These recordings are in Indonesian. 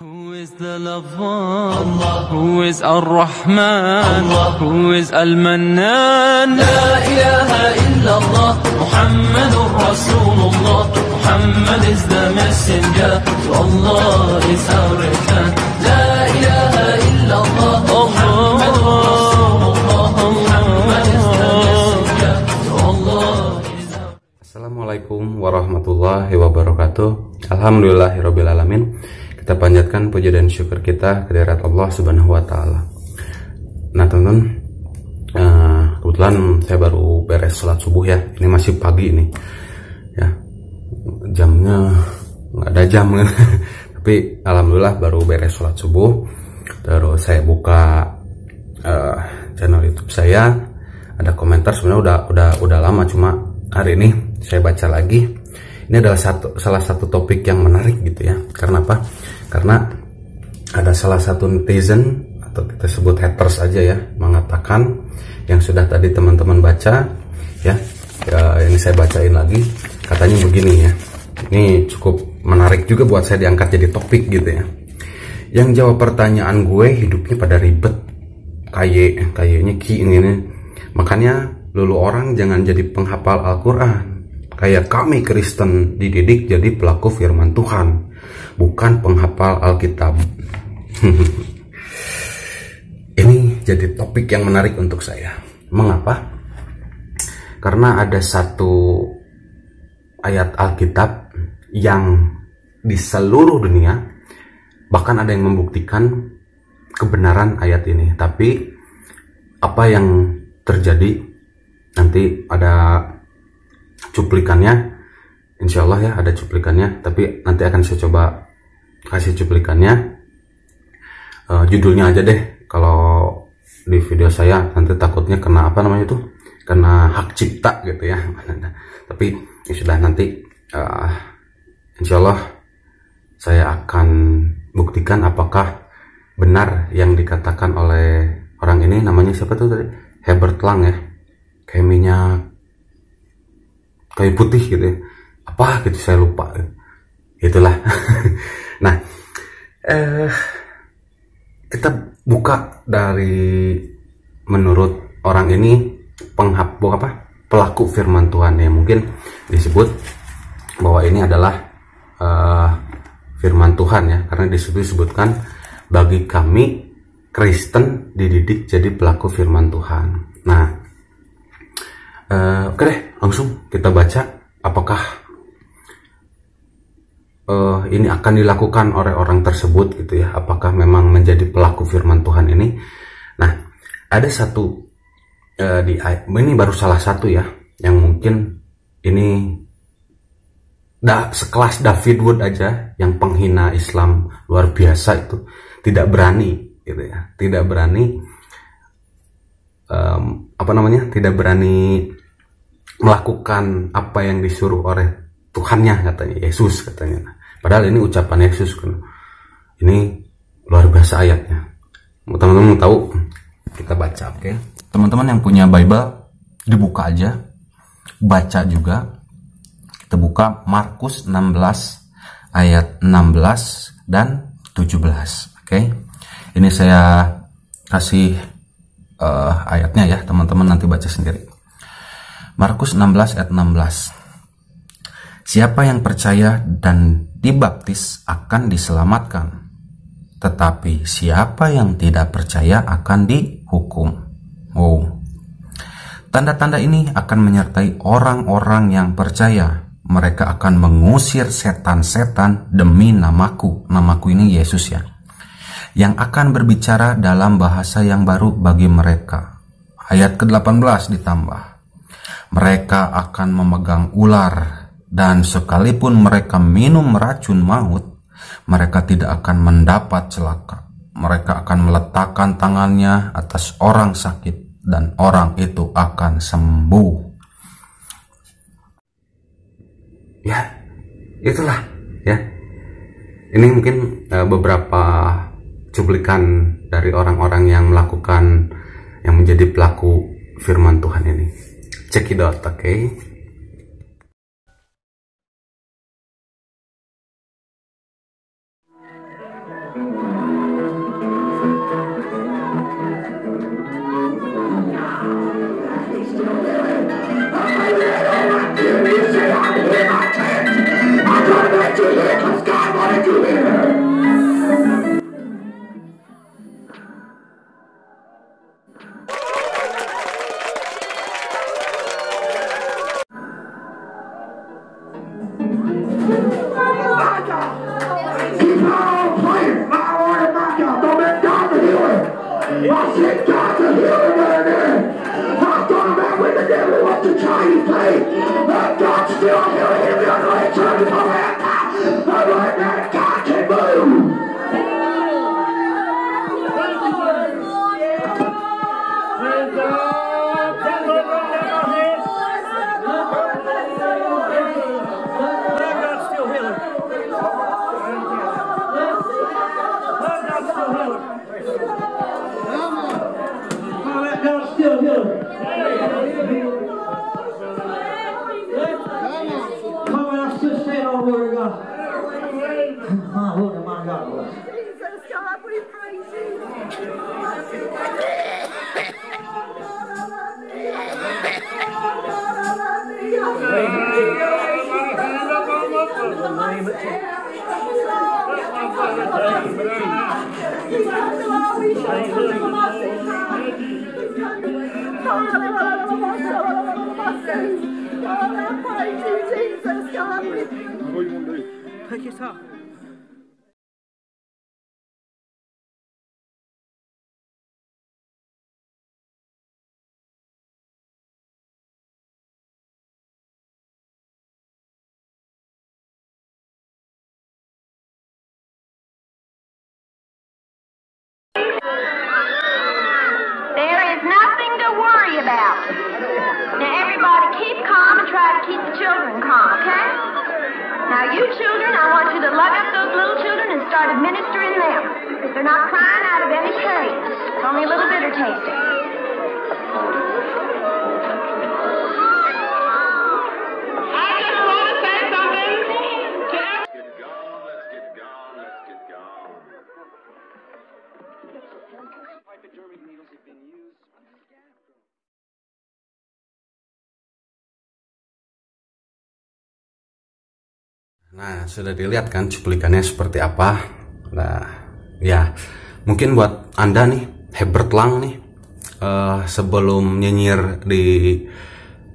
Who is the lover? Allah. Who is Ar-Rahman? Allah. Who is Al-Mannan? La ilaha illallah. Muhammadur Rasulullah. Muhammad is the messenger. To Allah is our return. La ilaha illallah. Muhammadur Rasulullah. Muhammad is the messenger. To Allah is our... Assalamualaikum warahmatullahi wabarakatuh. Alhamdulillahirabbil alamin. Kita panjatkan puji dan syukur kita kehadirat Allah Subhanahu wa taala. Nah, teman-teman, kebetulan saya baru beres sholat subuh ya. Ini masih pagi ini. Ya. Jamnya nggak ada jam kan. Tapi alhamdulillah baru beres sholat subuh. Terus saya buka channel YouTube saya. Ada komentar, sebenarnya udah lama, cuma hari ini saya baca lagi. Ini adalah salah satu topik yang menarik gitu ya. Karena apa? Karena ada salah satu netizen, atau kita sebut haters aja ya, mengatakan yang sudah tadi teman-teman baca ya, ini saya bacain lagi. Katanya begini ya. Ini cukup menarik juga buat saya diangkat jadi topik gitu ya. Yang jawab pertanyaan gue, hidupnya pada ribet, kayaknya ini. Makanya lulu orang jangan jadi penghafal Al-Quran. Kayak kami Kristen dididik jadi pelaku firman Tuhan, bukan penghafal Alkitab. Ini jadi topik yang menarik untuk saya. Mengapa? Karena ada satu ayat Alkitab yang di seluruh dunia, bahkan ada yang membuktikan kebenaran ayat ini. Tapi apa yang terjadi, nanti ada cuplikannya, insya Allah ya, ada cuplikannya. Tapi nanti akan saya coba kasih cuplikannya. Judulnya aja deh, kalau di video saya nanti takutnya kena apa namanya itu, kena hak cipta gitu ya. Tapi ya sudah, nanti insya Allah saya akan buktikan apakah benar yang dikatakan oleh orang ini. Namanya siapa tuh tadi? Herbert Lang ya, kayak minyak kayu putih gitu ya, apa gitu saya lupa, itulah. Nah, kita buka dari menurut orang ini pelaku firman Tuhan ya, mungkin disebut bahwa ini adalah firman Tuhan ya, karena disebutkan bagi kami Kristen dididik jadi pelaku firman Tuhan. Nah, oke deh, langsung kita baca apakah ini akan dilakukan oleh orang tersebut gitu ya, apakah memang menjadi pelaku firman Tuhan ini. Nah, ada satu ini baru salah satu ya, yang mungkin ini sekelas David Wood aja yang penghina Islam luar biasa itu tidak berani gitu ya, tidak berani tidak berani melakukan apa yang disuruh oleh Tuhannya, katanya Yesus katanya. Padahal ini ucapan Yesus kan. Ini luar biasa ayatnya. Teman-teman tahu, kita baca, oke? Teman-teman yang punya Bible dibuka aja, baca juga. Kita buka Markus 16 ayat 16 dan 17, oke? Ini saya kasih ayatnya ya, teman-teman nanti baca sendiri. Markus 16 ayat 16. Siapa yang percaya dan dibaptis akan diselamatkan, tetapi siapa yang tidak percaya akan dihukum. Tanda-tanda ini akan menyertai orang-orang yang percaya. Mereka akan mengusir setan-setan demi namaku. Namaku ini Yesus ya. Yang akan berbicara dalam bahasa yang baru bagi mereka. Ayat ke-18 ditambah. Mereka akan memegang ular, dan sekalipun mereka minum racun maut, mereka tidak akan mendapat celaka. Mereka akan meletakkan tangannya atas orang sakit, dan orang itu akan sembuh. Ya, itulah ya. Ini mungkin beberapa cuplikan dari orang-orang yang melakukan, yang menjadi pelaku firman Tuhan ini. Check it out, oke? Take your time. There is nothing to worry about. Now everybody keep calm and try to keep the children calm, okay? Now you children, I want you to lug up those little children and start administering them. They're not crying out of any pain. It's only a little bitter tasting. I just want to say something to Nah, sudah dilihat kan cuplikannya seperti apa. Nah, ya mungkin buat Anda nih, Herbert Lang nih, sebelum nyinyir di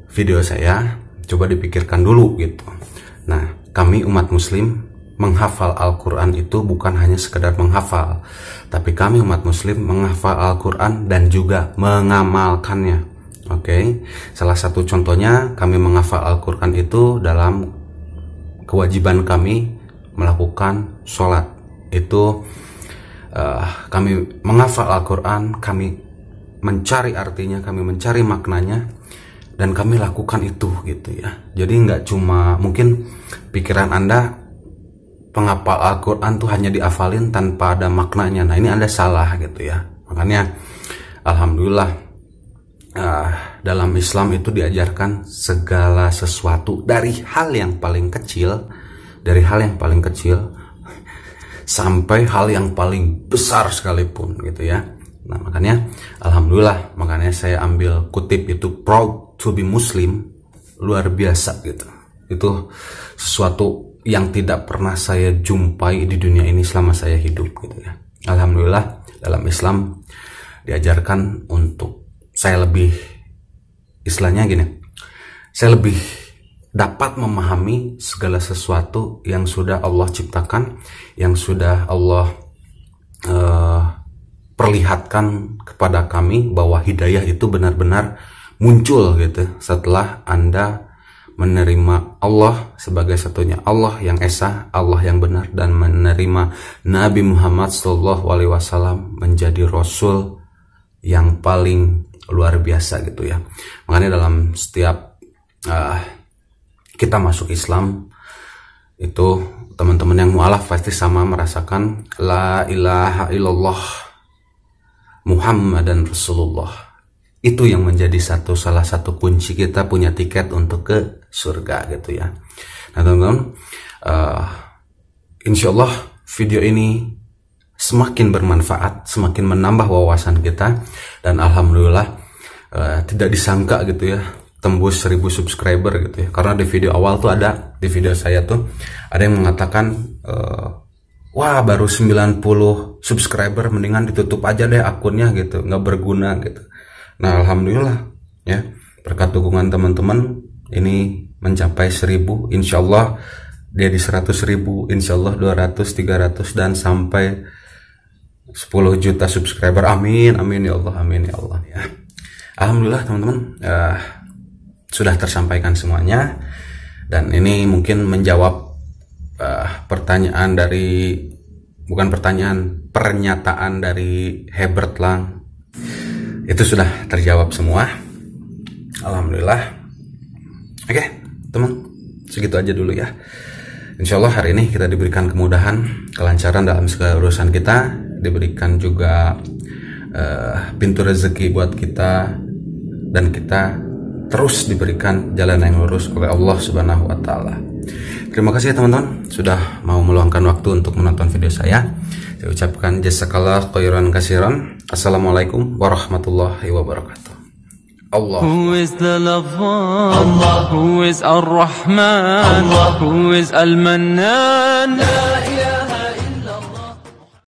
video saya, coba dipikirkan dulu gitu. Nah, kami umat muslim menghafal Al-Quran itu bukan hanya sekedar menghafal, tapi kami umat muslim menghafal Al-Quran dan juga mengamalkannya. Oke, salah satu contohnya kami menghafal Al-Quran itu dalam kewajiban kami melakukan sholat. Itu kami menghafal Al-Quran, kami mencari artinya, kami mencari maknanya, dan kami lakukan itu gitu ya. Jadi nggak cuma mungkin pikiran Anda penghafal Al-Quran tuh hanya dihafalin tanpa ada maknanya. Nah, ini Anda salah gitu ya. Makanya alhamdulillah dalam Islam itu diajarkan segala sesuatu dari hal yang paling kecil, sampai hal yang paling besar sekalipun gitu ya. Nah, makanya alhamdulillah, makanya saya ambil kutip itu, proud to be Muslim, luar biasa gitu. Itu sesuatu yang tidak pernah saya jumpai di dunia ini selama saya hidup gitu ya. Alhamdulillah dalam Islam diajarkan untuk saya lebih, istilahnya gini, saya lebih dapat memahami segala sesuatu yang sudah Allah ciptakan, yang sudah Allah perlihatkan kepada kami, bahwa hidayah itu benar-benar muncul gitu setelah Anda menerima Allah sebagai satunya Allah yang esa, Allah yang benar, dan menerima Nabi Muhammad SAW menjadi Rasul yang paling luar biasa gitu ya. Makanya dalam setiap kita masuk Islam itu, teman-teman yang mualaf pasti sama merasakan la ilaha illallah Muhammadan Rasulullah. Itu yang menjadi salah satu kunci kita punya tiket untuk ke surga gitu ya. Nah teman-teman, insya Allah video ini semakin bermanfaat, semakin menambah wawasan kita, dan alhamdulillah tidak disangka gitu ya tembus 1000 subscriber gitu ya. Karena di video awal tuh ada, di video saya tuh ada yang mengatakan wah baru 90 subscriber, mendingan ditutup aja deh akunnya gitu, nggak berguna gitu. Nah alhamdulillah ya, berkat dukungan teman-teman ini mencapai 1000, insya Allah dia di 100.000, insya Allah 200, 300, dan sampai 10 juta subscriber. Amin, amin ya Allah, amin ya Allah ya. Alhamdulillah teman-teman, sudah tersampaikan semuanya, dan ini mungkin menjawab pertanyaan dari, bukan pertanyaan, pernyataan dari Herbert Lang. Itu sudah terjawab semua, alhamdulillah. Oke teman, segitu aja dulu ya. Insya Allah hari ini kita diberikan kemudahan, kelancaran dalam segala urusan kita. diberikan juga pintu rezeki buat kita, dan kita terus diberikan jalan yang lurus oleh Allah Subhanahu wa Ta'ala. Terima kasih ya teman-teman sudah mau meluangkan waktu untuk menonton video saya. Saya ucapkan jazakallah khairan katsiran. Assalamualaikum warahmatullahi wabarakatuh. Allah. Who is the lover? Allah. Who is Ar-Rahman? Allah. Who is Al-Mannan?